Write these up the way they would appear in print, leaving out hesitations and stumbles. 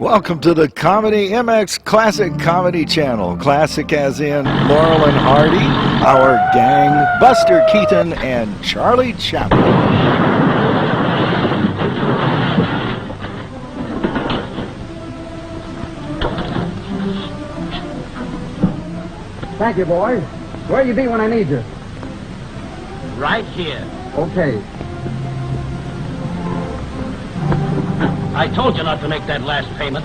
Welcome to the Comedy MX Classic Comedy Channel. Classic as in Laurel and Hardy, our gang, Buster Keaton, and Charlie Chaplin. Thank you, boys. Where you be when I need you? Right here. Okay. I told you not to make that last payment.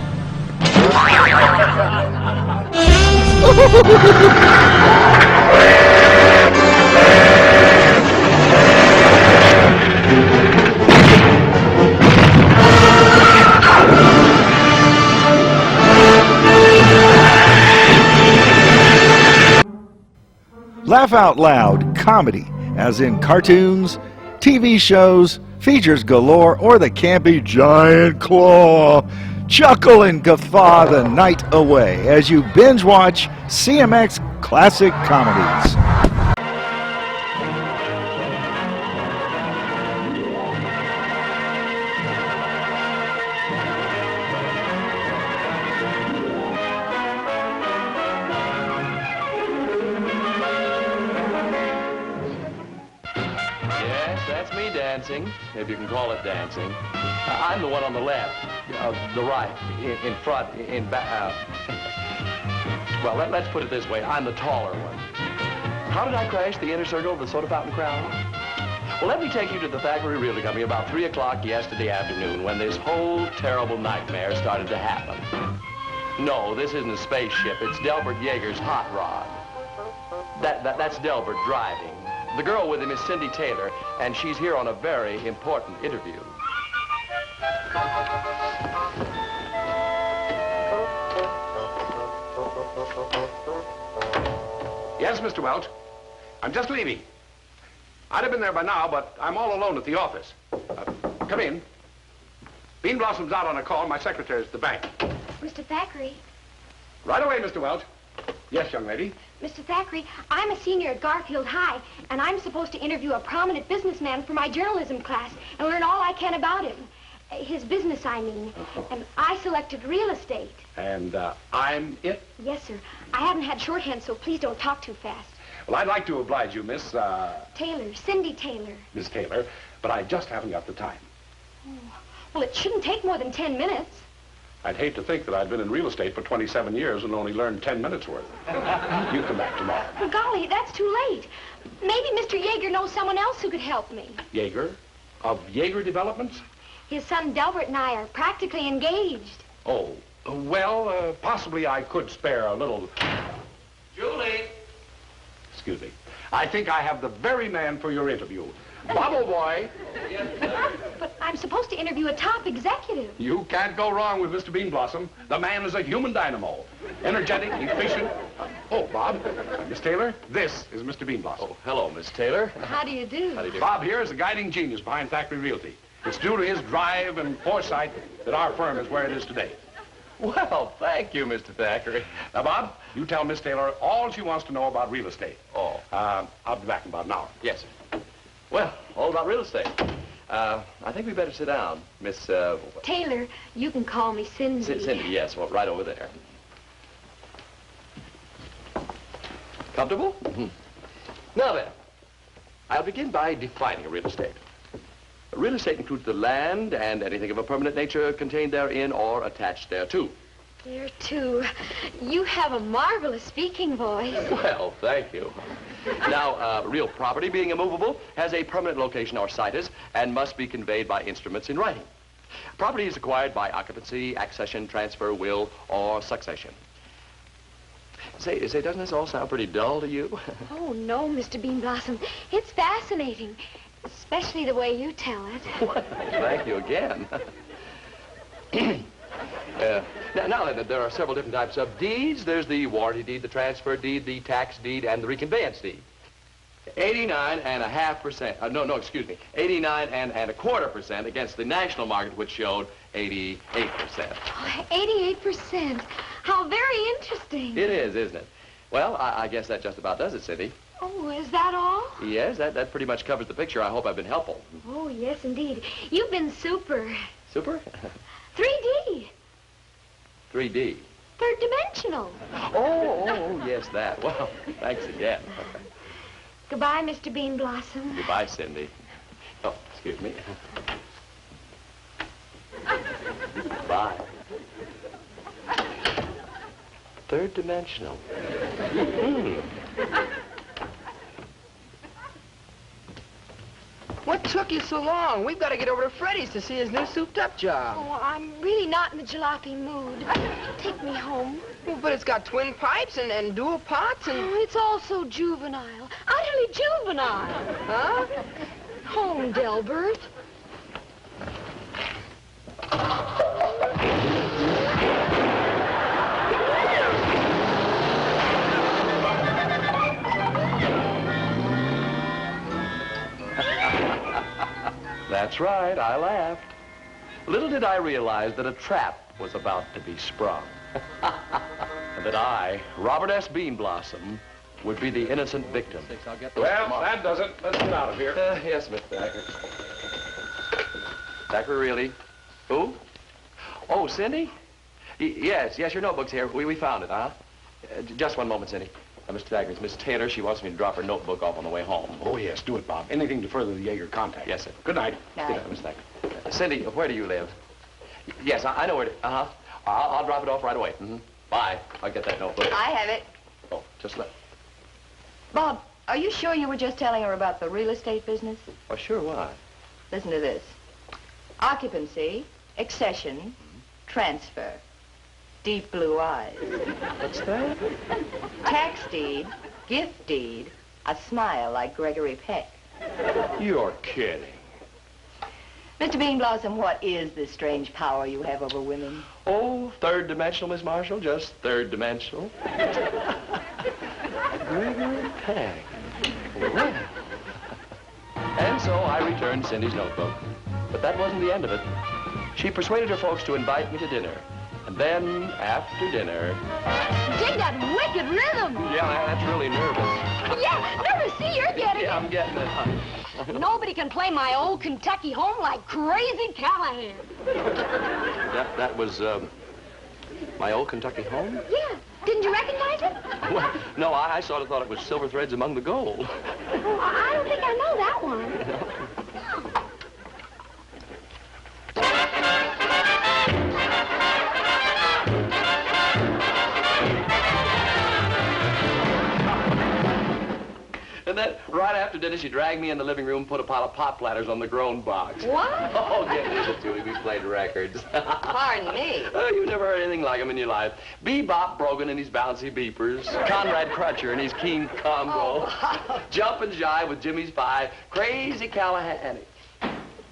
Laugh out loud comedy, as in cartoons, TV shows, features galore, or the campy giant claw. Chuckle and guffaw the night away as you binge watch CMX Classic Comedies. Dancing, if you can call it dancing. I'm the one on the left, the right, in front, in back. Well, let's put it this way. I'm the taller one. How did I crash the inner circle of the soda fountain crowd? Well, let me take you to the Thackeray Realty Company about 3 o'clock yesterday afternoon when this whole terrible nightmare started to happen. No, this isn't a spaceship. It's Delbert Yeager's hot rod. That's Delbert driving. The girl with him is Cindy Taylor, and she's here on a very important interview. Yes, Mr. Welch. I'm just leaving. I'd have been there by now, but I'm all alone at the office. Come in. Beanblossom's out on a call. My secretary's at the bank. Mr. Thackeray. Right away, Mr. Welch. Yes, young lady. Mr. Thackeray, I'm a senior at Garfield High, and I'm supposed to interview a prominent businessman for my journalism class and learn all I can about him. His business, I mean. And I selected real estate. And I'm it? Yes, sir. I haven't had shorthand, so please don't talk too fast. Well, I'd like to oblige you, Miss... Taylor, Cindy Taylor. Miss Taylor, but I just haven't got the time. Oh. Well, it shouldn't take more than 10 minutes. I'd hate to think that I'd been in real estate for 27 years and only learned 10 minutes worth. You come back tomorrow. Well, golly, that's too late. Maybe Mr. Yeager knows someone else who could help me. Yeager? Of Yeager Developments? His son Delbert and I are practically engaged. Oh, well, possibly I could spare a little... Julie! Excuse me. I think I have the very man for your interview. Bobble boy. But I'm supposed to interview a top executive. You can't go wrong with Mr. Beanblossom. The man is a human dynamo. Energetic, efficient. Oh, Bob. Miss Taylor, this is Mr. Beanblossom. Oh, hello, Miss Taylor. How do you do? How do you do? Bob here is the guiding genius behind Thackeray Realty. It's due to his drive and foresight that our firm is where it is today. Well, thank you, Mr. Thackeray. Now, Bob, you tell Miss Taylor all she wants to know about real estate. Oh. I'll be back in about an hour. Yes, sir. Well, all about real estate. I think we better sit down, Miss... Taylor, you can call me Cindy. Cindy, yes. Well, right over there. Comfortable? Mm-hmm. Now then, I'll begin by defining real estate. Real estate includes the land and anything of a permanent nature contained therein or attached thereto. There, too. You have a marvelous speaking voice. Well, thank you. Now, real property, being immovable, has a permanent location or situs and must be conveyed by instruments in writing. Property is acquired by occupancy, accession, transfer, will, or succession. Say, doesn't this all sound pretty dull to you? Oh, no, Mr. Beanblossom. It's fascinating, especially the way you tell it. Well, thank you again. Now, there are several different types of deeds. There's the warranty deed, the transfer deed, the tax deed, and the reconveyance deed. 89.5%, no, excuse me, 89.25% against the national market, which showed 88%. Oh, 88%. How very interesting. It is, isn't it? Well, I guess that just about does it, Cindy. Oh, is that all? Yes, that pretty much covers the picture. I hope I've been helpful. Oh, yes, indeed. You've been super. Super? 3D. 3D? Third dimensional. Oh, yes, that. Well, thanks again. Goodbye, Mr. Beanblossom. Goodbye, Cindy. Oh, excuse me. Bye. Third dimensional. What took you so long? We've got to get over to Freddy's to see his new souped-up job. Oh, I'm really not in the jalopy mood. Take me home. Well, but it's got twin pipes and dual pots and... Oh, it's all so juvenile. Utterly juvenile. Huh? Home, Delbert. That's right, I laughed. Little did I realize that a trap was about to be sprung. And that I, Robert S. Beanblossom, would be the innocent victim. Well, that does it. Let's get out of here. Yes, Mr. Thacker. Thacker, really? Who? Oh, Cindy? Yes, your notebook's here. We found it, huh? Just one moment, Cindy. Mr. Thacker, it's Miss Taylor. She wants me to drop her notebook off on the way home. Oh, yes, do it, Bob. Anything to further the Jaeger contact. Yes, sir. Good night. Good night, Mr. Thacker. Cindy, where do you live? Yes, I know where to... Uh-huh. I'll drop it off right away. Mm-hmm. Bye. I'll get that notebook. I have it. Oh, just let... Bob, are you sure you were just telling her about the real estate business? Oh, sure, why? Listen to this. Occupancy, accession, transfer, deep blue eyes. What's that? Tax deed, gift deed, a smile like Gregory Peck. You're kidding. Mr. Beanblossom, what is this strange power you have over women? Oh, third dimensional, Miss Marshall. Just third dimensional. Gregory Peck. Well. And so I returned Cindy's notebook. But that wasn't the end of it. She persuaded her folks to invite me to dinner. And then, after dinner... Dig that wicked rhythm. Yeah, that's really nervous. Yeah, nervous. See, you're getting Yeah, it. I'm getting it. Nobody can play my old Kentucky home like Crazy Callahan. That was, my old Kentucky home? Yeah. Didn't you recognize it? Well, no, I sort of thought it was silver threads among the gold. Oh, I don't think I know that one. And then, right after dinner, she dragged me in the living room and put a pile of pop platters on the groan box. What? Oh, get it, Julie. We played records. Pardon me. Oh, you've never heard anything like them in your life. Bebop Brogan and his bouncy beepers. Conrad Crutcher and his keen combo. Oh. Jumpin' Jive with Jimmy's Pie. Crazy Callahan.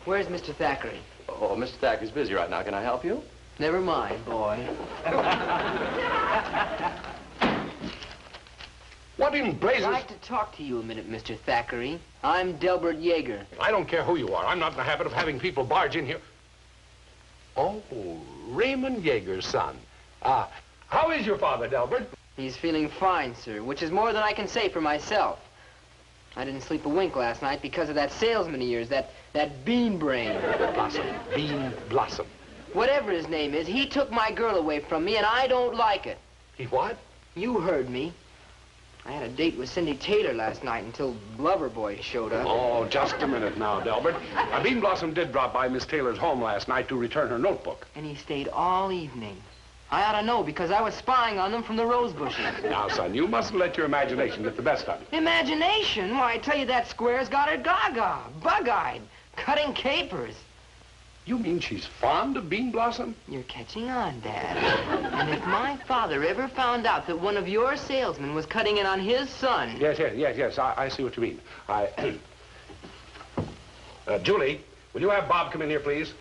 Where's Mr. Thackeray? Oh, Mr. Thackeray's busy right now. Can I help you? Never mind, boy. What in blazes? I'd like to talk to you a minute, Mr. Thackeray. I'm Delbert Yeager. I don't care who you are. I'm not in the habit of having people barge in here. Oh, Raymond Yeager's son. How is your father, Delbert? He's feeling fine, sir, which is more than I can say for myself. I didn't sleep a wink last night because of that salesman of yours, that bean brain. Beanblossom. Whatever his name is, he took my girl away from me, and I don't like it. He what? You heard me. I had a date with Cindy Taylor last night until Loverboy showed up. Oh, just a minute now, Delbert. Beanblossom did drop by Miss Taylor's home last night to return her notebook. And he stayed all evening. I ought to know because I was spying on them from the rose bushes. Now, son, you mustn't let your imagination get the best of you. Imagination? Why, I tell you, that square's got her gaga, bug-eyed, cutting capers. You mean she's fond of Beanblossom? You're catching on, Dad. And if my father ever found out that one of your salesmen was cutting in on his son... Yes. I see what you mean. Julie, will you have Bob come in here, please?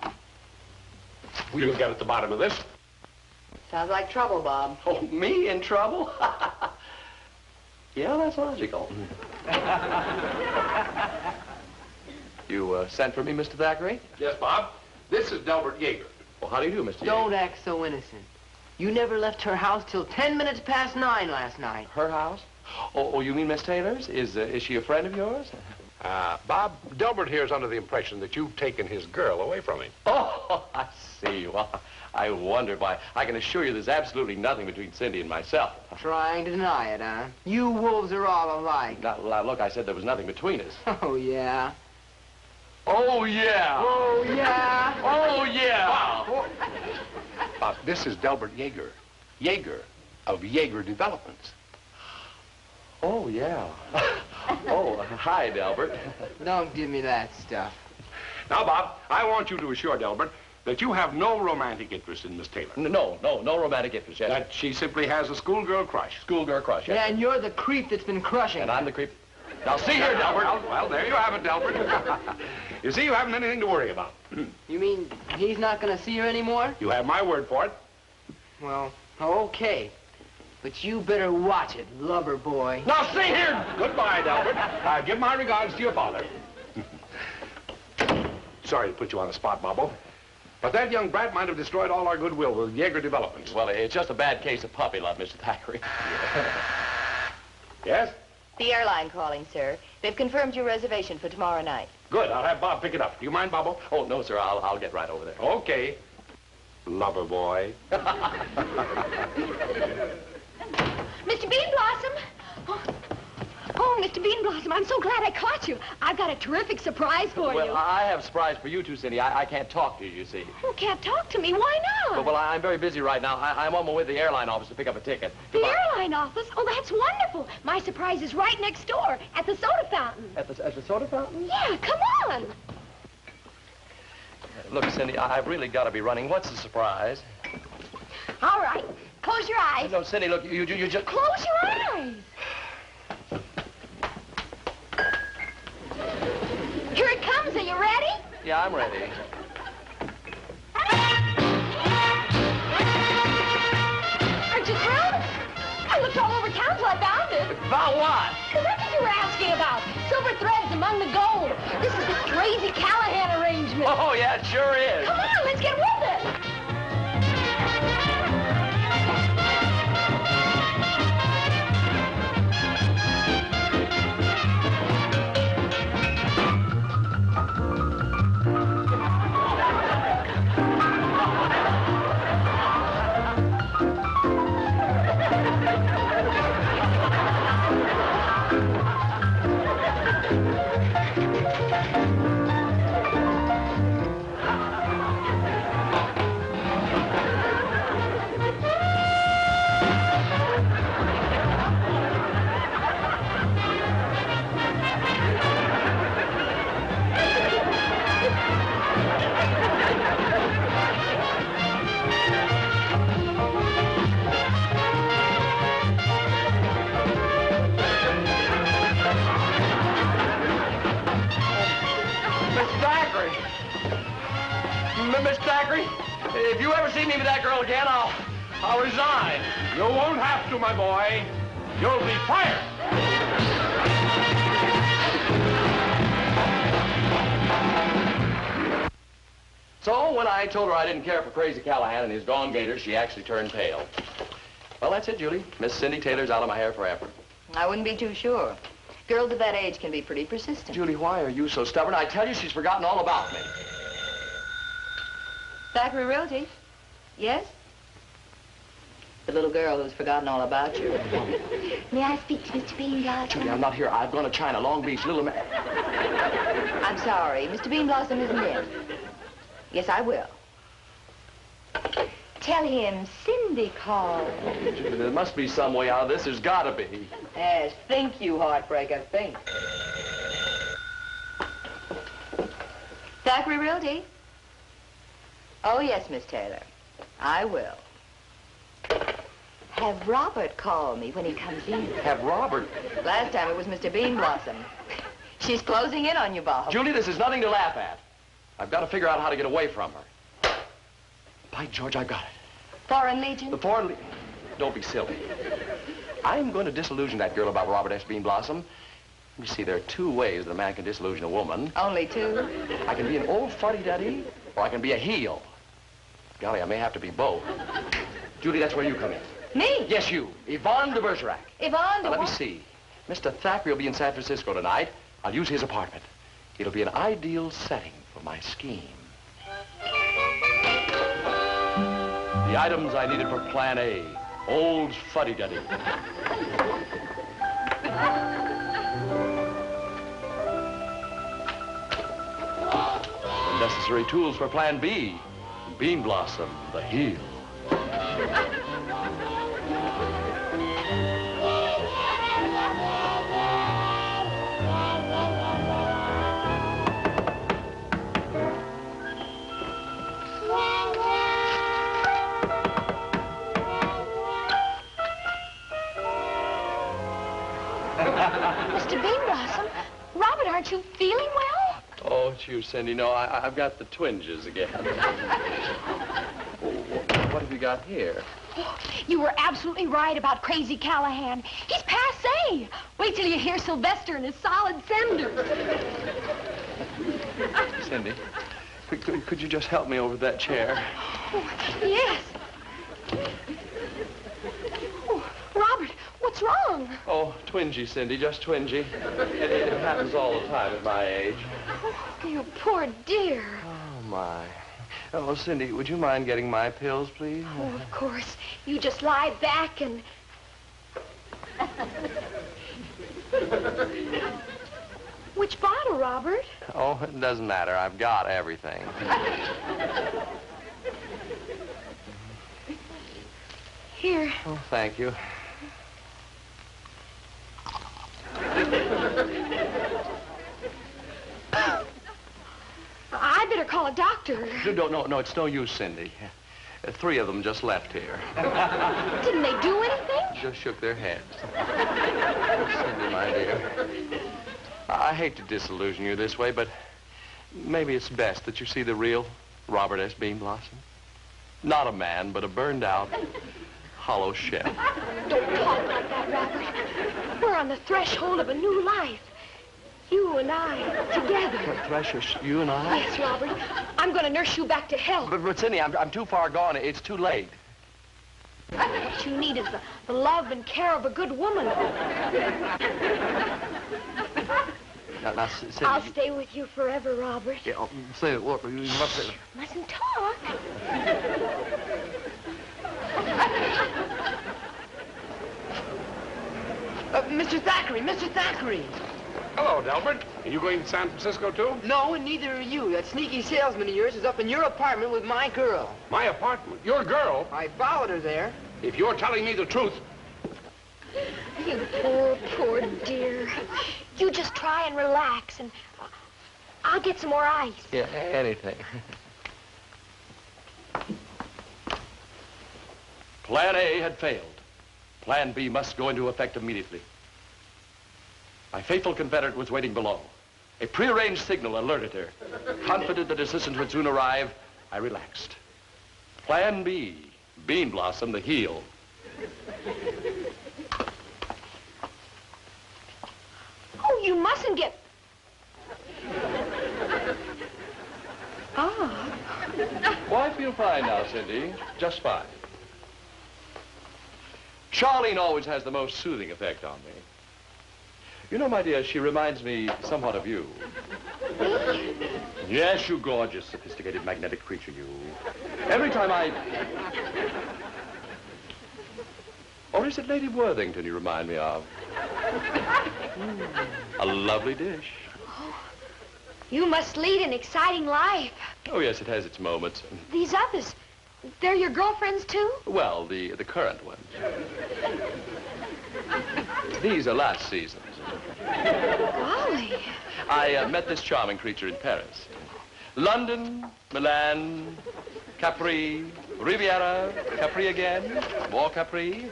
We'll get at the bottom of this. Sounds like trouble, Bob. Oh, me in trouble? Yeah, that's logical. You sent for me, Mr. Thackeray? Yes, Bob. This is Delbert Yeager. Well, how do you do, Mr. Don't Yeager? act so innocent. You never left her house till 10 minutes past 9 last night. Her house? Oh, you mean Miss Taylor's? Is she a friend of yours? Bob, Delbert here is under the impression that you've taken his girl away from him. Oh, I see. Well, I wonder why. I can assure you there's absolutely nothing between Cindy and myself. Trying to deny it, huh? You wolves are all alike. Now, look, I said there was nothing between us. Oh, yeah. Oh, yeah. Oh, yeah. Oh, yeah. Bob, this is Delbert Yeager. Yeager of Yeager Developments. Oh, yeah. Oh, hi, Delbert. Don't give me that stuff. Now, Bob, I want you to assure Delbert that you have no romantic interest in Miss Taylor. No romantic interest, yes. That she simply has a schoolgirl crush. Schoolgirl crush, yes. Yeah, and you're the creep that's been crushing. And I'm the creep. Now, see here, Delbert. Well, there you have it, Delbert. You see, you haven't anything to worry about. You mean he's not going to see her anymore? You have my word for it. Well, okay. But you better watch it, lover boy. Now, see here. Goodbye, Delbert. Give my regards to your father. Sorry to put you on the spot, Bobo. But that young brat might have destroyed all our goodwill with Yeager Developments. Well, it's just a bad case of puppy love, Mr. Thackeray. Yes? The airline calling, sir. They've confirmed your reservation for tomorrow night. Good. I'll have Bob pick it up. Do you mind, Bobo? Oh, no, sir. I'll get right over there. Okay. Lover boy. Mr. Beanblossom! Oh, Mr. Beanblossom, I'm so glad I caught you. I've got a terrific surprise for you. Well, I have a surprise for you too, Cindy. I can't talk to you, you see. You can't talk to me. Why not? Well, I'm very busy right now. I'm on my way to the airline office to pick up a ticket. The airline office? Oh, that's wonderful. My surprise is right next door, at the soda fountain. At the soda fountain? Yeah, come on. Look, Cindy, I've really got to be running. What's the surprise? All right. Close your eyes. No, Cindy, look, you just... Close your eyes. Here it comes. Are you ready? Yeah, I'm ready. Aren't you thrilled? I looked all over town till I found it. About what? That's what you were asking about. Silver threads among the gold. This is the crazy Callahan arrangement. Oh, yeah, it sure is. Come on, let's get with it. Miss Thackeray, if you ever see me with that girl again, I'll resign. You won't have to, my boy. You'll be fired. So when I told her I didn't care for Crazy Callahan and his Dawn Gator, she actually turned pale. Well, that's it, Julie. Miss Cindy Taylor's out of my hair forever. I wouldn't be too sure. Girls of that age can be pretty persistent. Julie, why are you so stubborn? I tell you, she's forgotten all about me. Thackeray Realty? Yes? The little girl who's forgotten all about you. May I speak to Mr. Beanblossom? Julie, I'm not here. I've gone to China, Long Beach, Little Man. I'm sorry. Mr. Beanblossom isn't in. Yes, I will. Tell him Cindy called. Julie, there must be some way out of this. There's got to be. Yes, think, you heartbreaker, think. Thackeray Realty? Oh, yes, Miss Taylor. I will. Have Robert call me when he comes in. Have Robert? Last time it was Mr. Beanblossom. She's closing in on you, Bob. Julie, this is nothing to laugh at. I've got to figure out how to get away from her. By George, I've got it. Foreign Legion? The Foreign Legion. Don't be silly. I'm going to disillusion that girl about Robert S. Beanblossom. You see, there are two ways that a man can disillusion a woman. Only two? I can be an old fuddy-duddy, or I can be a heel. Golly, I may have to be both. Julie, that's where you come in. Me? Yes, you. Yvonne de Bergerac. Yvonne de Now, let me what? see. Mr. Thackeray will be in San Francisco tonight. I'll use his apartment. It'll be an ideal setting for my scheme. The items I needed for Plan A. Old fuddy-duddy. The necessary tools for Plan B. Beanblossom, the heel. Mr. Beanblossom, Robert, aren't you feeling well? Oh, it's you, Cindy. No, I've got the twinges again. What have you got here? Oh, you were absolutely right about Crazy Callahan. He's passé. Wait till you hear Sylvester and his solid sender. Cindy, could you just help me over that chair? Oh, yes. Oh, Robert, what's wrong? Oh, twingy, Cindy, just twingy. It happens all the time at my age. Oh, you poor dear. Oh, my. Oh, Cindy, would you mind getting my pills, please? Oh, of course. You just lie back and... Which bottle, Robert? Oh, it doesn't matter. I've got everything. Here. Oh, thank you. I better call a doctor. No, it's no use, Cindy. 3 of them just left here. Didn't they do anything? Just shook their heads. Cindy, my dear, I hate to disillusion you this way, but maybe it's best that you see the real Robert S. Beanblossom. Not a man, but a burned-out, hollow shell. Don't talk like that, Robert. We're on the threshold of a new life. You and I, together. Thresher, you and I? Yes, Robert. I'm going to nurse you back to health. But Cindy, I'm too far gone. It's too late. What you need is the love and care of a good woman. Now, Cindy... I'll stay with you forever, Robert. Yeah, say, look, you must... Mustn't talk. Mr. Thackeray, Mr. Thackeray. Hello, Delbert. Are you going to San Francisco, too? No, and neither are you. That sneaky salesman of yours is up in your apartment with my girl. My apartment? Your girl? I followed her there. If you're telling me the truth... You poor dear. You just try and relax, and I'll get some more ice. Yeah, anything. Plan A had failed. Plan B must go into effect immediately. My faithful Confederate was waiting below. A prearranged signal alerted her. Confident that assistance would soon arrive, I relaxed. Plan B, Beanblossom, the heel. Oh, you mustn't get... Ah. Well, I feel fine now, Cindy. Just fine. Charlene always has the most soothing effect on me. You know, my dear, she reminds me somewhat of you. Yes, you gorgeous, sophisticated, magnetic creature, you. Every time I... Or is it Lady Worthington you remind me of? A lovely dish. Oh, you must lead an exciting life. Oh, yes, it has its moments. These others, they're your girlfriends, too? Well, the current ones. These are last season's. Golly. I met this charming creature in Paris. London, Milan, Capri, Riviera, Capri again, more Capri.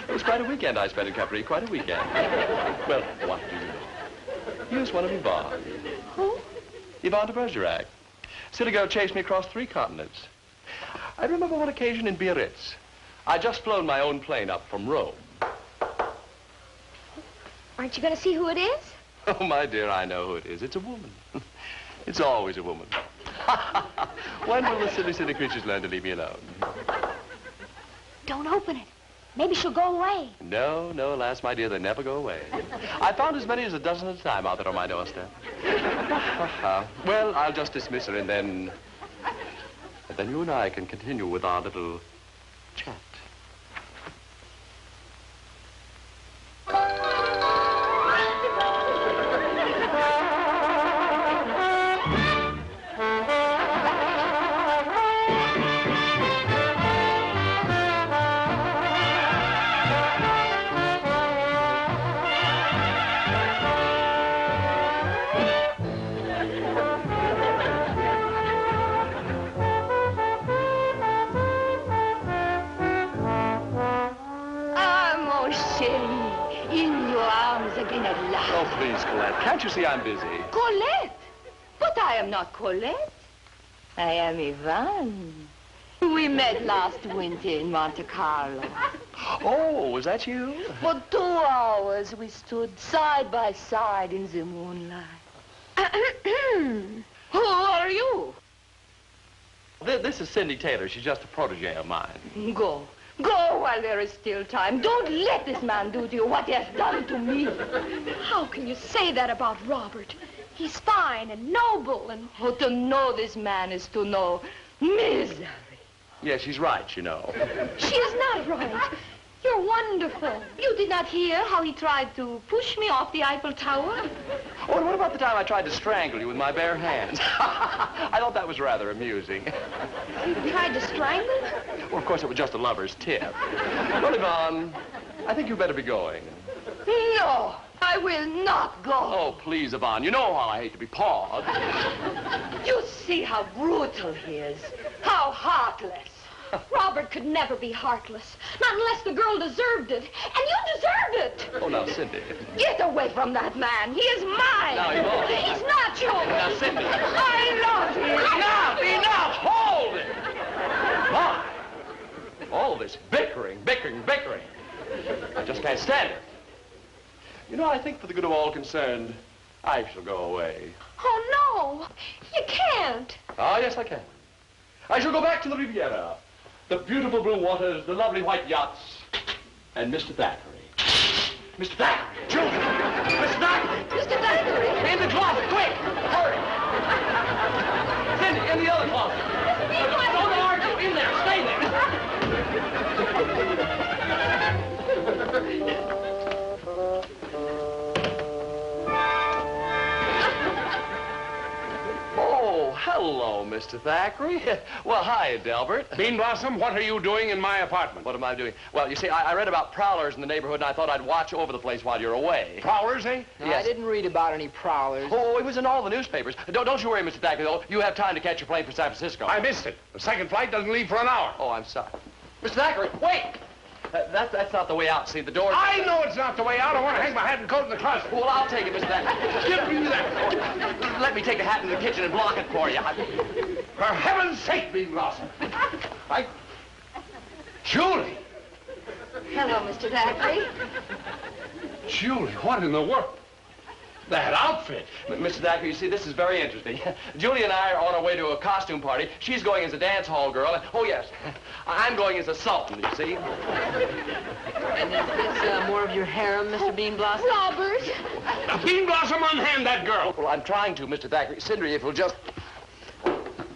It was quite a weekend I spent in Capri, quite a weekend. Well, what do you know? Here's one of Yvonne. Who? Yvonne de Bergerac. Silly girl chased me across 3 continents. I remember one occasion in Biarritz. I'd just flown my own plane up from Rome. Aren't you going to see who it is? Oh, my dear, I know who it is. It's a woman. It's always a woman. When will the silly, silly creatures learn to leave me alone? Don't open it. Maybe she'll go away. No, no, lass, my dear, they never go away. I found as many as a dozen at a time out there on my doorstep. Well, I'll just dismiss her, and then you and I can continue with our little chat. Oh, please, Colette. Can't you see I'm busy? Colette? But I am not Colette. I am Ivan. We met last winter in Monte Carlo. Oh, was that you? For 2 hours, we stood side by side in the moonlight. Who are you? This is Cindy Taylor. She's just a protege of mine. Go. Go while there is still time. Don't let this man do to you what he has done to me. How can you say that about Robert? He's fine and noble and... Oh, to know this man is to know misery. Yeah, she's right, you know. She is not right. You're wonderful. You did not hear how he tried to push me off the Eiffel Tower? Oh, and what about the time I tried to strangle you with my bare hands? I thought that was rather amusing. You tried to strangle? Well, of course, it was just a lover's tip. Well, Yvonne, I think you better be going. No, I will not go. Oh, please, Yvonne, you know how I hate to be pawed. You see how brutal he is, how heartless. Robert could never be heartless, not unless the girl deserved it. And you deserved it. Oh, now, Cindy. Get away from that man. He is mine. Now, Yvonne. He's not yours. Now, Cindy. I love him. Enough! Hold it! My! All this bickering. I just can't stand it. You know, I think for the good of all concerned, I shall go away. Oh, no. You can't. Ah, yes, I can. I shall go back to the Riviera. The beautiful blue waters, the lovely white yachts, and Mr. Thackeray. Mr. Thackeray! Children! Mr. Thackeray! Mr. Thackeray! In the closet, quick! Hurry! Cindy, in the other closet. Don't argue. In there. Stay there. Oh, hello, Mr. Thackeray. Well, hi, Delbert. Beanblossom, what are you doing in my apartment? What am I doing? Well, you see, I read about prowlers in the neighborhood, and I thought I'd watch over the place while you're away. Prowlers, eh? No, Yes. I didn't read about any prowlers. Oh, it was in all the newspapers. Don't you worry, Mr. Thackeray, though. You have time to catch your plane for San Francisco. I missed it. The second flight doesn't leave for an hour. Oh, I'm sorry. Mr. Thackeray, wait! That's not the way out. See, the door... I know it's not the way out. I want to hang my hat and coat in the closet. Well, I'll take it, Mr. Thackeray. Give me that. Let me take the hat into the kitchen and block it for you. For heaven's sake, Beanblossom. Julie. Hello, Mr. Thackeray. Julie, what in the world? That outfit. Mr. Thackeray, you see, this is very interesting. Julie and I are on our way to a costume party. She's going as a dance hall girl, and, oh, yes, I'm going as a sultan, you see. And is this more of your harem, Mr. Beanblossom? Robert! Beanblossom, unhand that girl. Well, I'm trying to, Mr. Thackeray. Cindy, if you'll just...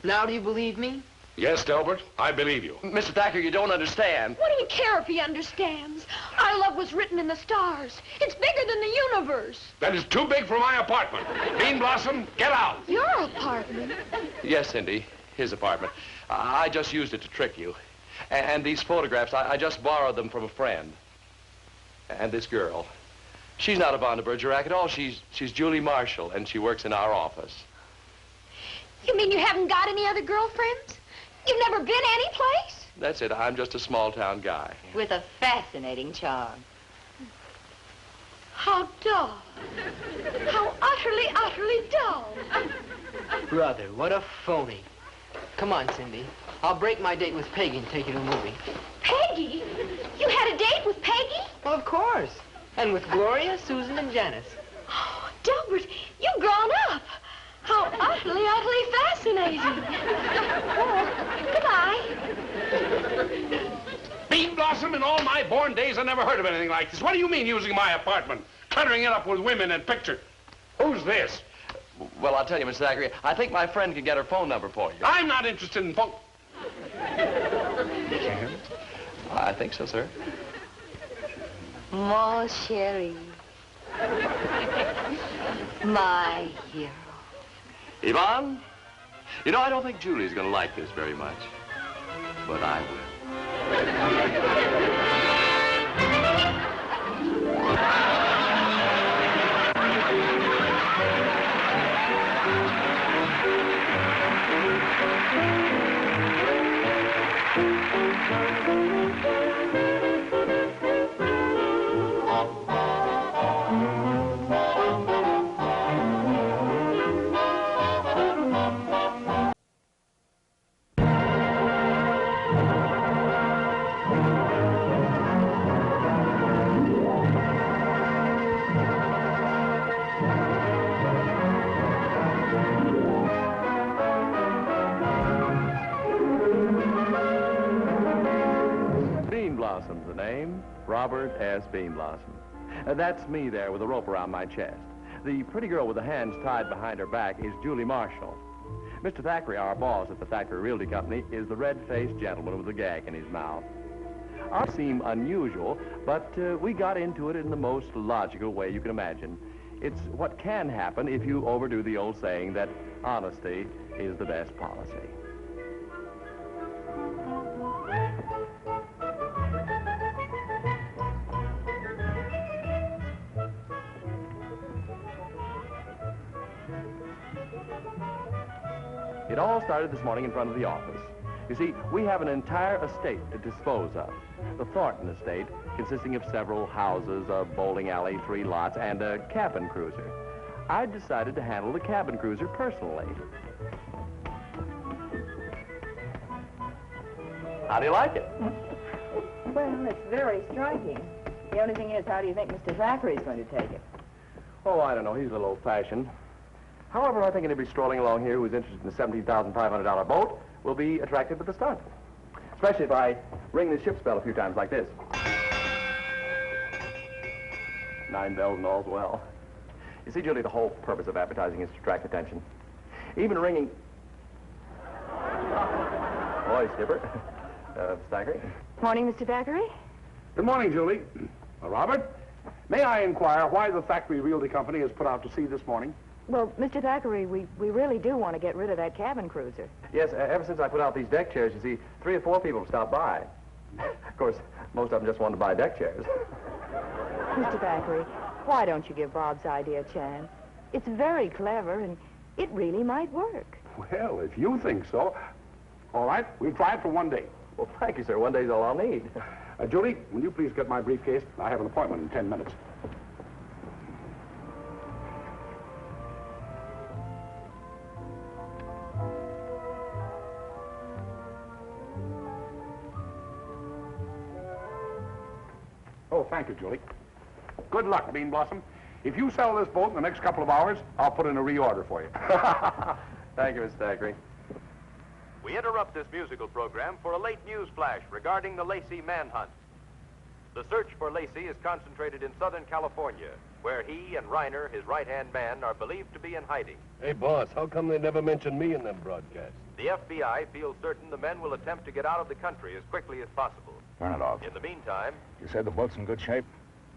Now do you believe me? Yes, Delbert, I believe you. Mr. Thackeray, you don't understand. What do you care if he understands? Our love was written in the stars. It's bigger than the universe. That is too big for my apartment. Beanblossom, get out. Your apartment? Yes, Cindy, his apartment. I just used it to trick you. And these photographs, I just borrowed them from a friend. And this girl, she's not Yvonne de Bergerac at all. She's Julie Marshall, and she works in our office. You mean you haven't got any other girlfriends? You've never been anyplace? That's it. I'm just a small-town guy. With a fascinating charm. How dull. How utterly dull. Brother, what a phony. Come on, Cindy. I'll break my date with Peggy and take you to a movie. Peggy? You had a date with Peggy? Well, of course. And with Gloria, Susan, and Janice. Oh, Delbert, you've grown up. How utterly fascinating. Oh, goodbye. Beanblossom, Beanblossom, in all my born days, I never heard of anything like this. What do you mean using my apartment? Cluttering it up with women and pictures. Who's this? Well, I'll tell you, Mr. Thackeray, I think my friend can get her phone number for you. I'm not interested in phone. I think so, sir. Mon chéri. My hero. Yvonne, you know, I don't think Julie's going to like this very much, but I will. Beanblossom's the name, Robert S. Beanblossom. That's me there with a rope around my chest. The pretty girl with the hands tied behind her back is Julie Marshall. Mr. Thackeray, our boss at the Thackeray Realty Company, is the red-faced gentleman with a gag in his mouth. Ours seem unusual, but we got into it in the most logical way you can imagine. It's what can happen if you overdo the old saying that honesty is the best policy. It all started this morning in front of the office. You see, we have an entire estate to dispose of. The Thornton estate, consisting of several houses, a bowling alley, 3 lots, and a cabin cruiser. I decided to handle the cabin cruiser personally. How do you like it? Well, it's very striking. The only thing is, how do you think Mr. Thackeray's going to take it? Oh, I don't know. He's a little old-fashioned. However, I think anybody strolling along here who's interested in the $17,500 boat will be attracted to the stunt. Especially if I ring the ship's bell a few times like this. 9 bells and all's well. You see, Julie, the whole purpose of advertising is to attract attention. Even ringing... Boy, Skipper. Thackeray. Morning, Mr. Thackeray. Good morning, Julie. Robert, may I inquire why the Thackeray Realty Company has put out to sea this morning? Well, Mr. Thackeray, we really do want to get rid of that cabin cruiser. Yes, ever since I put out these deck chairs, you see, 3 or 4 people have stopped by. Of course, most of them just wanted to buy deck chairs. Mr. Thackeray, why don't you give Bob's idea a chance? It's very clever, and it really might work. Well, if you think so. All right, we'll try it for one day. Well, thank you, sir. One day's all I'll need. Julie, will you please get my briefcase? I have an appointment in 10 minutes. Oh, thank you, Julie. Good luck, Beanblossom. If you sell this boat in the next couple of hours, I'll put in a reorder for you. Thank you, Mr. Thackeray. We interrupt this musical program for a late news flash regarding the Lacey manhunt. The search for Lacey is concentrated in Southern California, where he and Reiner, his right-hand man, are believed to be in hiding. Hey, boss, how come they never mention me in them broadcasts? The FBI feels certain the men will attempt to get out of the country as quickly as possible. Turn it off. In the meantime... You said the boat's in good shape?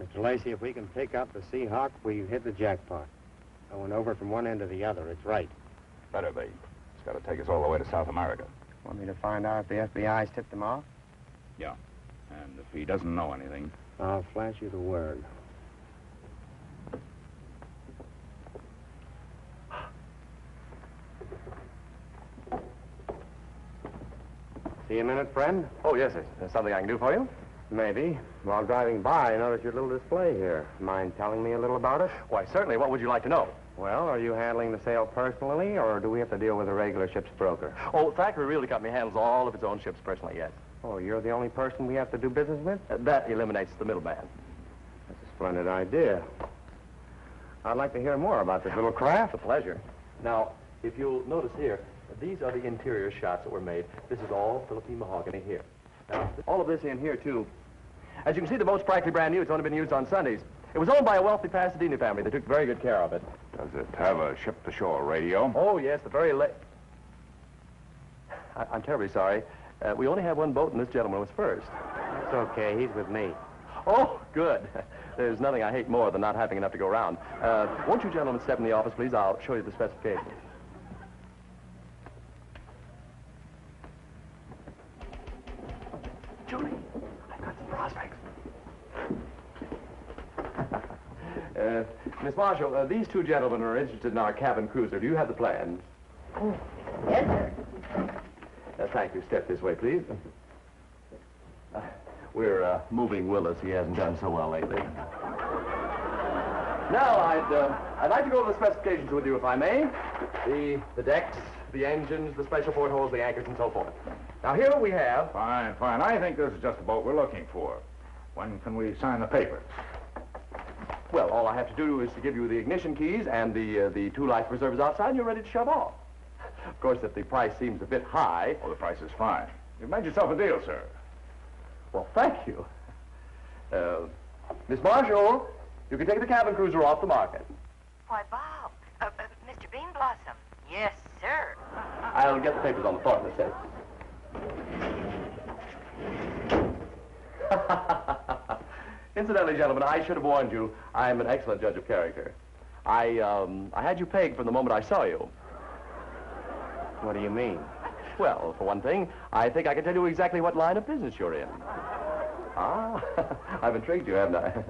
Mr. Lacey, if we can pick up the Seahawk, we've hit the jackpot. Going over from one end to the other, it's right. Better be. It's got to take us all the way to South America. Want me to find out if the FBI's tipped him off? Yeah. And if he doesn't know anything... I'll flash you the word. See you a minute, friend? Oh, yes, sir. There's something I can do for you? Maybe. While driving by, I noticed your little display here. Mind telling me a little about it? Why, certainly. What would you like to know? Well, are you handling the sale personally, or do we have to deal with a regular ship's broker? Oh, Thackeray Realty Company handles all of its own ships personally, yes. Oh, you're the only person we have to do business with? That eliminates the middleman. That's a splendid idea. I'd like to hear more about this little craft. It's a pleasure. Now, if you'll notice here, these are the interior shots that were made. This is all Philippine mahogany here. Now, all of this in here, too, As you can see, the boat's practically brand new. It's only been used on Sundays. It was owned by a wealthy Pasadena family. They took very good care of it. Does it have a ship-to-shore radio? Oh, yes, the very late... I'm terribly sorry. We only have one boat, and this gentleman was first. It's okay. He's with me. Oh, good. There's nothing I hate more than not having enough to go around. Won't you gentlemen step in the office, please? I'll show you the specifications. Julie, I've got some prospects. Miss Marshall, these two gentlemen are interested in our cabin cruiser. Do you have the plans? Yes, sir. Thank you. Step this way, please. We're moving Willis. He hasn't done so well lately. Now, I'd like to go over the specifications with you, if I may. The decks, the engines, the special portholes, the anchors, and so forth. Now, here we have... Fine, fine. I think this is just the boat we're looking for. When can we sign the papers? Well, all I have to do is to give you the ignition keys and the two life preservers outside, and you're ready to shove off. Of course, if the price seems a bit high... Oh, the price is fine. You've made yourself a deal, sir. Well, thank you. Miss Marshall, you can take the cabin cruiser off the market. Why, Bob. Mr. Beanblossom. Yes, sir. I'll get the papers on the floor in a second. Incidentally, gentlemen, I should have warned you. I'm an excellent judge of character. I had you pegged from the moment I saw you. What do you mean? Well, for one thing, I think I can tell you exactly what line of business you're in. Ah, I've intrigued you, haven't I?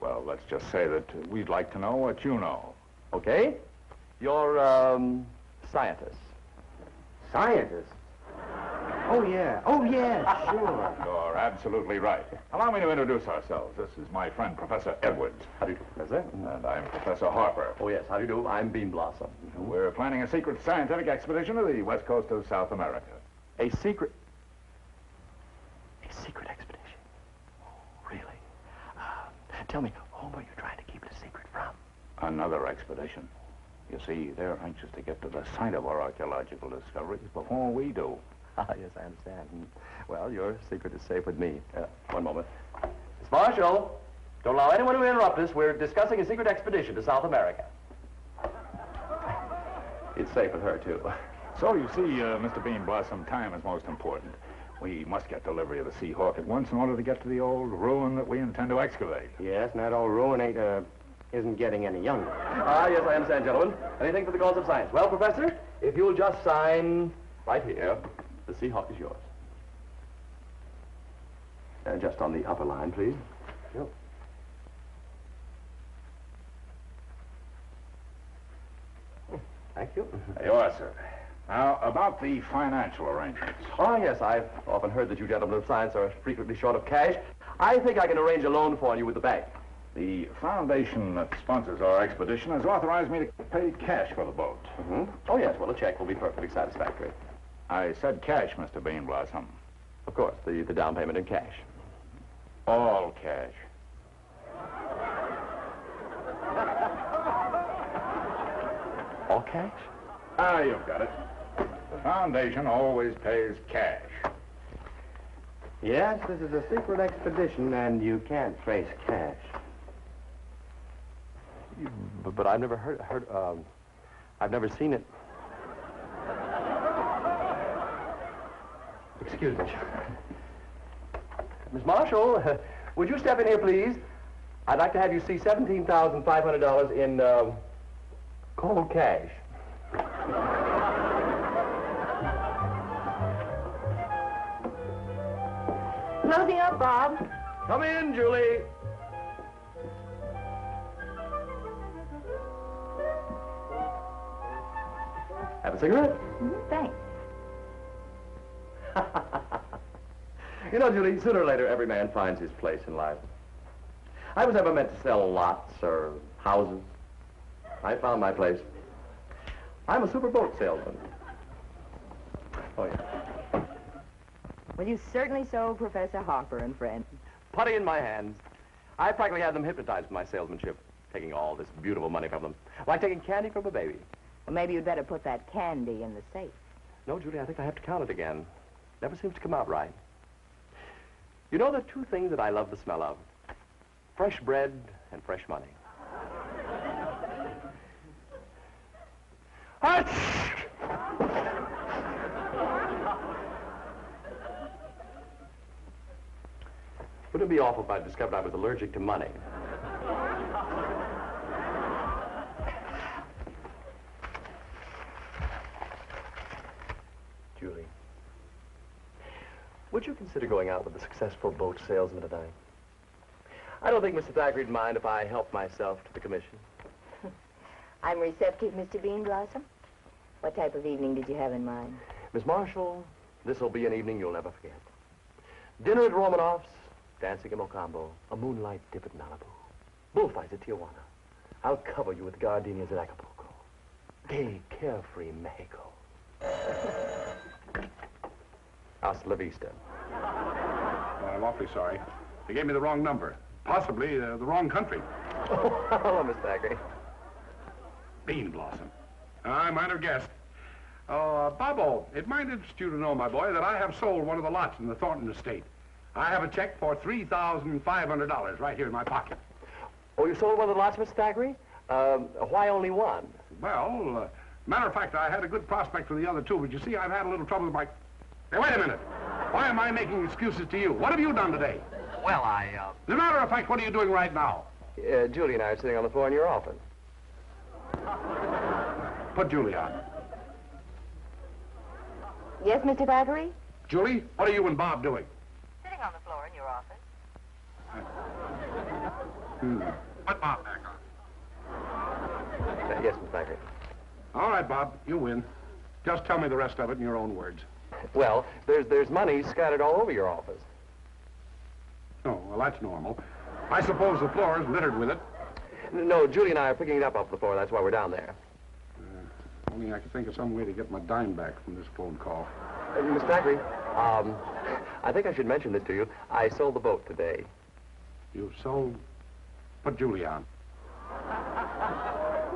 Well, let's just say that we'd like to know what you know. Okay. You're, scientist. Scientist? Oh, yeah. Oh, yeah, sure. You're absolutely right. Allow me to introduce ourselves. This is my friend, Professor Edwards. How do you do, Professor? And I'm Professor Harper. Oh, yes. How do you do? I'm Beanblossom. We're planning a secret scientific expedition to the west coast of South America. A secret expedition? Oh, really? Tell me, whom are you trying to keep it a secret from? Another expedition. You see, they're anxious to get to the site of our archaeological discoveries before we do. Ah, yes, I understand. Well, your secret is safe with me. One moment. Miss Marshall, don't allow anyone to interrupt us. We're discussing a secret expedition to South America. It's safe with her, too. So, you see, Mr. Beanblossom, time is most important. We must get delivery of the Sea Hawk at once in order to get to the old ruin that we intend to excavate. Yes, and that old ruin isn't getting any younger. Ah, yes, I understand, gentlemen. Anything for the cause of science. Well, Professor, if you'll just sign right here, the Sea Hawk is yours. Just on the upper line, please. Yep. Thank you. There you are, sir. Now, about the financial arrangements. Oh, yes, I've often heard that you gentlemen of science are frequently short of cash. I think I can arrange a loan for you with the bank. The foundation that sponsors our expedition has authorized me to pay cash for the boat. Mm-hmm. Oh, yes, well, a check will be perfectly satisfactory. I said cash, Mr. Beanblossom. Of course, the down payment in cash. All cash. All cash? Ah, you've got it. The foundation always pays cash. Yes, this is a secret expedition, and you can't trace cash. But I've never I've never seen it. Excuse me. Miss Marshall, would you step in here, please? I'd like to have you see $17,500 in, cold cash. Closing up, Bob. Come in, Julie. Have a cigarette? Thanks. You know, Julie, sooner or later, every man finds his place in life. I was never meant to sell lots or houses. I found my place. I'm a super boat salesman. Oh, yeah. Well, you certainly sold Professor Harper and friends. Putty in my hands. I practically had them hypnotized with my salesmanship, taking all this beautiful money from them, like taking candy from a baby. Well, maybe you'd better put that candy in the safe. No, Julie, I think I have to count it again. Never seems to come out right. You know the two things that I love the smell of? Fresh bread and fresh money. Wouldn't it be awful if I discovered I was allergic to money? Julie, would you consider going out with a successful boat salesman tonight? I don't think Mr. Thackeray'd mind if I helped myself to the commission. I'm receptive, Mr. Beanblossom. What type of evening did you have in mind? Miss Marshall, this'll be an evening you'll never forget. Dinner at Romanoff's, dancing at Mocambo, a moonlight dip at Malibu, bullfights at Tijuana. I'll cover you with gardenias at Acapulco. Gay, carefree Mexico. Hasta la vista. Well, I'm awfully sorry. They gave me the wrong number. Possibly the wrong country. Oh, hello, Miss Thackeray. Beanblossom. I might have guessed. Oh, Bobo, it might interest you to know, my boy, that I have sold one of the lots in the Thornton estate. I have a check for $3,500 right here in my pocket. Oh, you sold one of the lots, Mr. Thackeray? Why only one? Well, matter of fact, I had a good prospect for the other two, but you see, I've had a little trouble with my... Hey, wait a minute. Why am I making excuses to you? What have you done today? Well, As a matter of fact, what are you doing right now? Julie and I are sitting on the floor in your office. Put Julie on. Yes, Mr. Thackeray? Julie, what are you and Bob doing? Sitting on the floor in your office. Put Bob back on. Yes, Mr. Thackeray. All right, Bob, you win. Just tell me the rest of it in your own words. Well, there's money scattered all over your office. Oh, well, that's normal. I suppose the floor is littered with it. No, Julie and I are picking it up off the floor. That's why we're down there. Only I could think of some way to get my dime back from this phone call. Miss Thackeray, I think I should mention this to you. I sold the boat today. You sold... Put Julie on.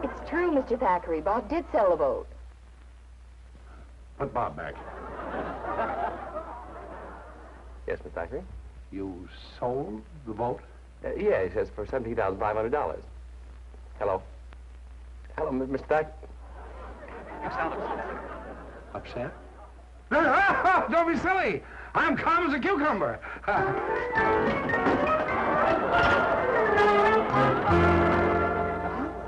It's true, Mr. Thackeray. Bob did sell the boat. Put Bob back. Yes, Miss Thackeray? You sold the boat? Yes, yes, for $17,500. Hello? Hello, Mr. Thackeray? You sound upset. Upset? Don't be silly. I'm calm as a cucumber.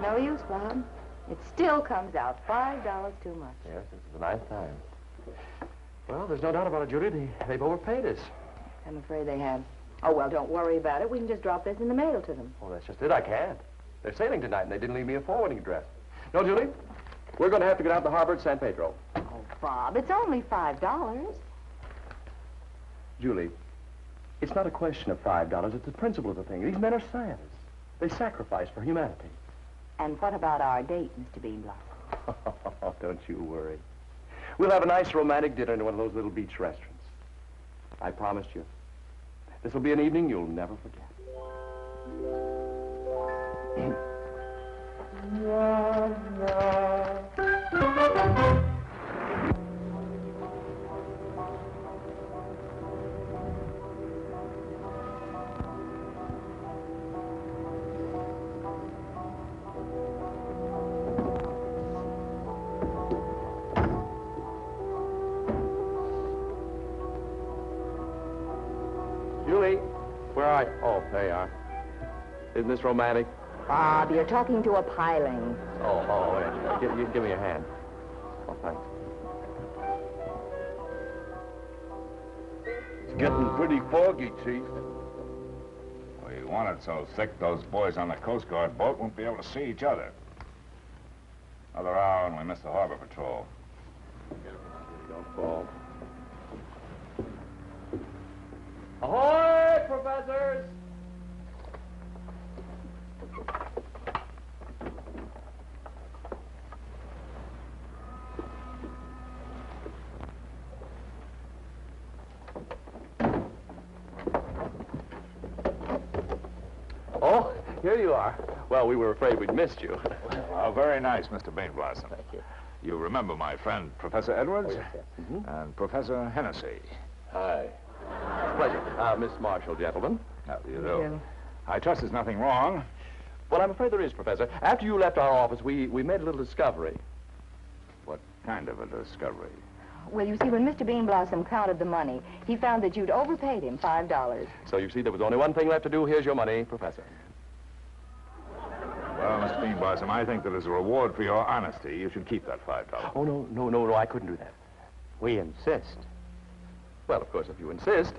No use, Bob. It still comes out $5 too much. Yes, this is a nice time. Well, there's no doubt about it, Judy. They've overpaid us. I'm afraid they have. Oh, well, don't worry about it. We can just drop this in the mail to them. Oh, that's just it. I can't. They're sailing tonight, and they didn't leave me a forwarding address. No, Julie? We're going to have to get out to the harbor at San Pedro. Oh, Bob, it's only $5. Julie, it's not a question of $5. It's the principle of the thing. These men are scientists. They sacrifice for humanity. And what about our date, Mr. Beanblossom? Don't you worry. We'll have a nice romantic dinner in one of those little beach restaurants. I promised you. This will be an evening you'll never forget. Julie, where are you? Oh, there you are. Isn't this romantic? Bob, you're talking to a piling. Oh, wait. Give me your hand. Oh, thanks. It's getting pretty foggy, Chief. We want it so thick those boys on the Coast Guard boat won't be able to see each other. Another hour and we miss the harbor patrol. Don't fall. Ahoy, professors! Oh, here you are. Well, we were afraid we'd missed you. Well, very nice, Mr. Beanblossom. Thank you. You remember my friend, Professor Edwards? Oh, yes, yes. And Professor Hennessy. Hi. Pleasure. Miss Marshall, gentlemen. How do you do? I trust there's nothing wrong. Well, I'm afraid there is, Professor. After you left our office, we made a little discovery. What kind of a discovery? Well, you see, when Mr. Beanblossom counted the money, he found that you'd overpaid him $5. So you see, there was only one thing left to do. Here's your money, Professor. Well, Mr. Beanblossom, I think that as a reward for your honesty, you should keep that $5. Oh, no, I couldn't do that. We insist. Well, of course, if you insist.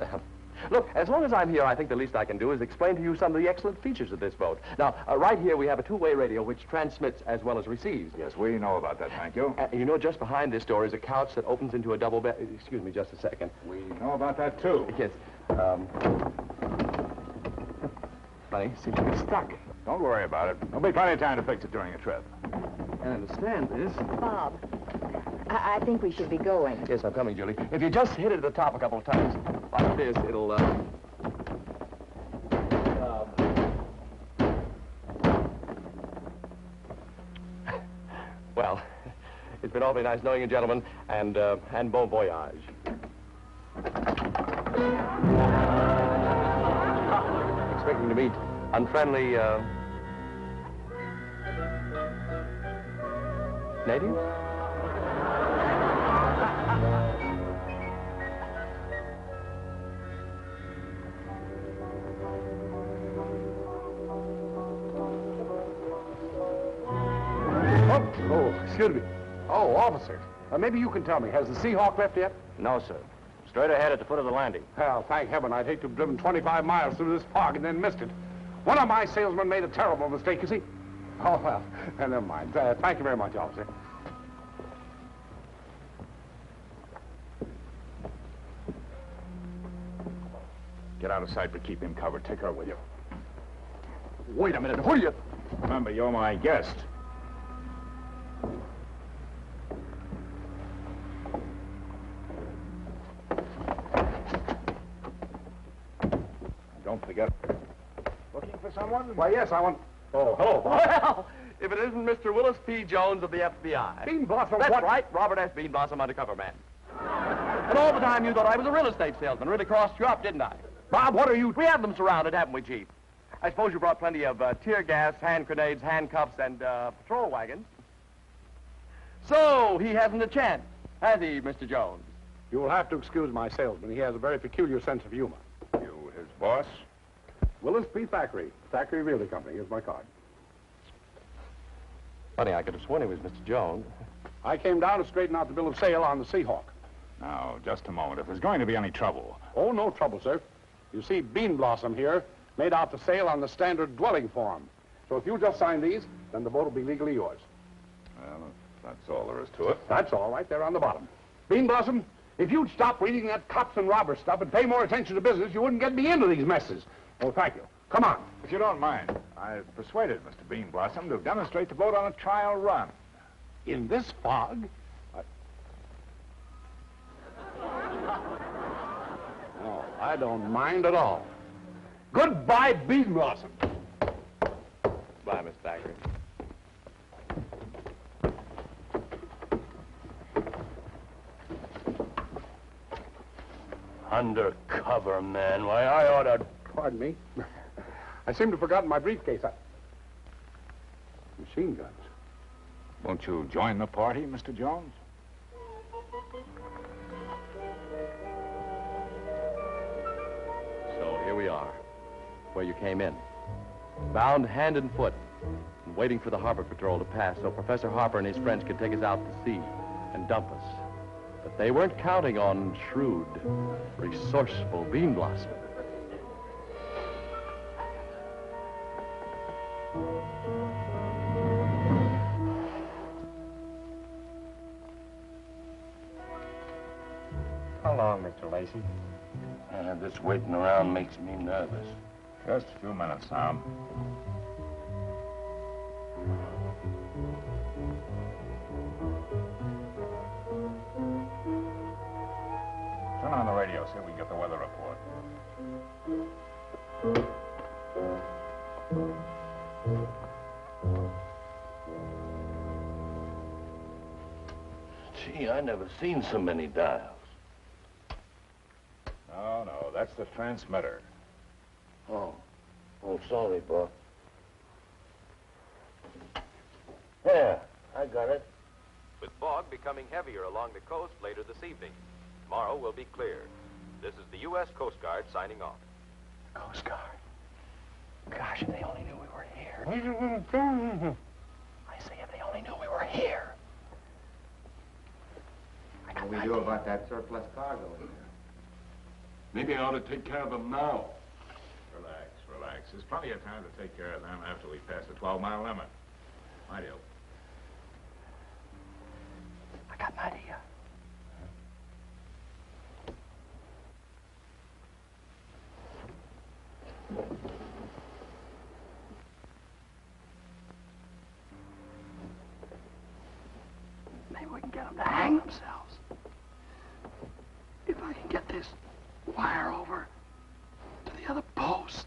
Look, as long as I'm here, I think the least I can do is explain to you some of the excellent features of this boat. Now, right here we have a two-way radio which transmits as well as receives. Yes, we know about that, thank you. You know, just behind this door is a couch that opens into a double bed. Excuse me just a second. We know about that, too. Yes. Funny, seems to be stuck. Don't worry about it. There'll be plenty of time to fix it during a trip. I understand this. Bob, I think we should be going. Yes, I'm coming, Julie. If you just hit it at the top a couple of times, like this, it'll, Well, it's been awfully nice knowing you, gentlemen, and bon voyage. Expecting to meet unfriendly, natives? Oh, excuse me. Oh, officer. Maybe you can tell me, has the Seahawk left yet? No, sir. Straight ahead at the foot of the landing. Well, thank heaven. I'd hate to have driven 25 miles through this fog and then missed it. One of my salesmen made a terrible mistake, you see. Oh, well, never mind. Thank you very much, officer. Get out of sight, but keep him covered. Take her with you. Wait a minute. Who are you? Remember, you're my guest. Don't forget. Looking for someone? Why, yes, I want... Oh, hello. Well, if it isn't Mr. Willis P. Jones of the FBI. Beanblossom, That's what? right, Robert S. Beanblossom, undercover man. And all the time you thought I was a real estate salesman. Really crossed you up, didn't I? Bob, what are you... We have them surrounded, haven't we, Chief? I suppose you brought plenty of tear gas, hand grenades, handcuffs, and patrol wagons. So, he hasn't a chance, has he, Mr. Jones? You will have to excuse my salesman. He has a very peculiar sense of humor. You, his boss? Willis P. Thackeray. Thackeray Realty Company. Here's my card. Funny, I could have sworn he was Mr. Jones. I came down to straighten out the bill of sale on the Seahawk. Now, just a moment. If there's going to be any trouble... Oh, no trouble, sir. You see, Beanblossom here made out the sale on the standard dwelling form. So if you just sign these, then the boat will be legally yours. Well, that's all there is to it. That's all right there on the bottom. Beanblossom, if you'd stop reading that cops and robbers stuff and pay more attention to business, you wouldn't get me into these messes. Oh, thank you. Come on. If you don't mind, I've persuaded Mr. Beanblossom to demonstrate the boat on a trial run. In this fog? Oh, I don't mind at all. Goodbye, Beanblossom. Bye, Miss Thackeray. Undercover man. Why, I ought to... Pardon me. I seem to have forgotten my briefcase. Machine guns. Won't you join the party, Mr. Jones? So here we are, where you came in. Bound hand and foot, and waiting for the harbor patrol to pass so Professor Harper and his friends could take us out to sea and dump us. But they weren't counting on shrewd, resourceful Beanblossom. How long, Mr. Lacey? This waiting around makes me nervous. Just a few minutes, Tom. Turn on the radio, see if we can get the weather report. Gee, I never seen so many dials. No, that's the transmitter. Oh, sorry, Bob. Yeah, I got it. With fog becoming heavier along the coast later this evening. Tomorrow will be clear. This is the U.S. Coast Guard signing off. Coast Guard. Gosh, if they only knew we were here. I say, if they only knew we were here. What do we do about that surplus cargo in there? Maybe I ought to take care of them now. Relax, relax. There's plenty of time to take care of them after we pass the 12-mile limit. I do. I got an idea. Maybe we can get them to hang themselves. If I can get this wire over to the other post,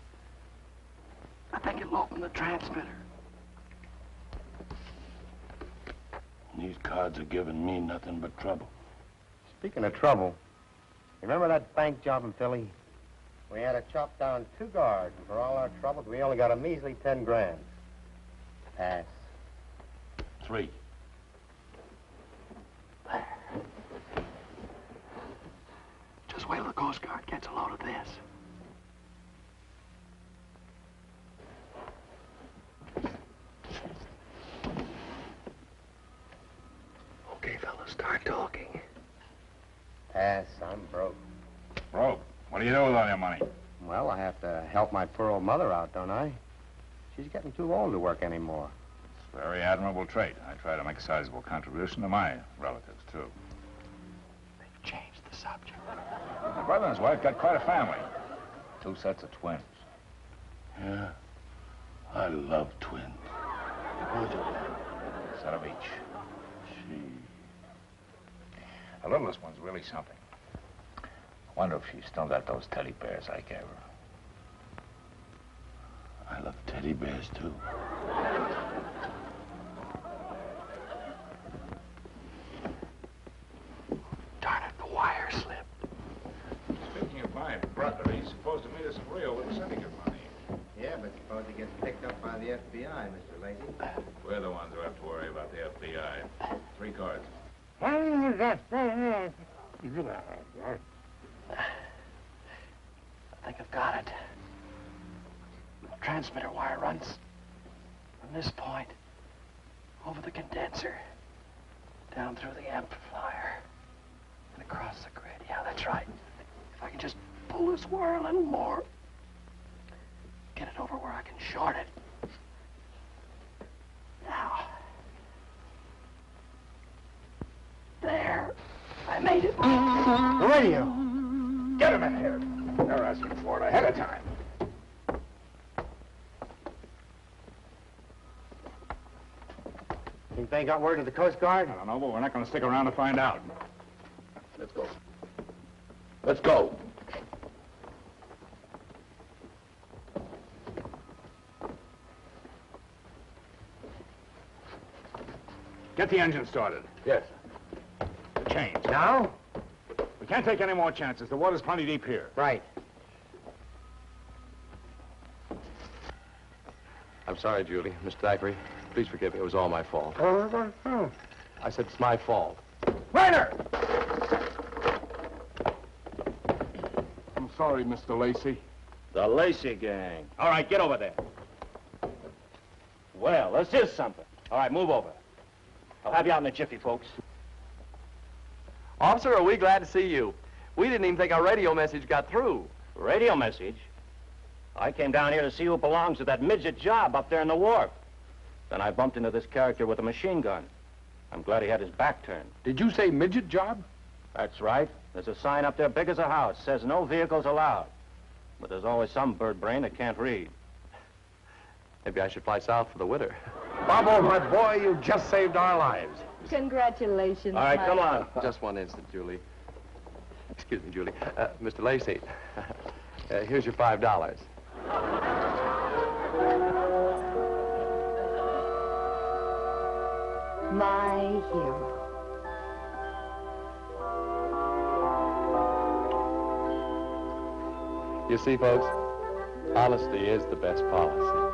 I think it'll open the transmitter. These cards are giving me nothing but trouble. Speaking of trouble, remember that bank job in Philly? We had to chop down 2 guards, and for all our troubles, we only got a measly 10 grand. Pass. 3. Just wait till the Coast Guard gets a load of this. Okay, fellas, start talking. Pass. I'm broke. Broke? What do you do with all your money? Well, I have to help my poor old mother out, don't I? She's getting too old to work anymore. It's a very admirable trait. I try to make a sizable contribution to my relatives, too. They've changed the subject. My brother and his wife got quite a family. 2 sets of twins. Yeah, I love twins. A set of each. Gee. The littlest one's really something. I wonder if she's still got those teddy bears I gave her. I love teddy bears, too. Darn it, the wire slipped. Speaking of my brother, he's supposed to meet us in Rio with the syndicate money. Yeah, but suppose he gets picked up by the FBI, Mr. Lacey. We're the ones who have to worry about the FBI. 3 cards. I think I've got it. The transmitter wire runs from this point over the condenser, down through the amplifier, and across the grid. Yeah, that's right. If I can just pull this wire a little more, get it over where I can short it. Now. There. I made it. The radio. Get him in here. They're asking for it ahead of time. Think they got word of the Coast Guard? I don't know, but we're not going to stick around to find out. Let's go. Let's go. Get the engine started. Yes. The chains. Now? We can't take any more chances. The water's plenty deep here. Right. I'm sorry, Julie. Mr. Thackeray, please forgive me. It was all my fault. I said it's my fault. Rainer! I'm sorry, Mr. Lacey. The Lacey gang. All right, get over there. Well, this is something. All right, move over. I'll have you out in a jiffy, folks. Officer, are we glad to see you? We didn't even think our radio message got through. Radio message? I came down here to see who belongs to that midget job up there in the wharf. Then I bumped into this character with a machine gun. I'm glad he had his back turned. Did you say midget job? That's right. There's a sign up there big as a house. Says no vehicles allowed. But there's always some bird brain that can't read. Maybe I should fly south for the winter. Bobo, my boy, you just saved our lives. Congratulations, All right, come on. Just one instant, Julie. Excuse me, Julie. Mr. Lacey, here's your $5. My hero. You see, folks, honesty is the best policy.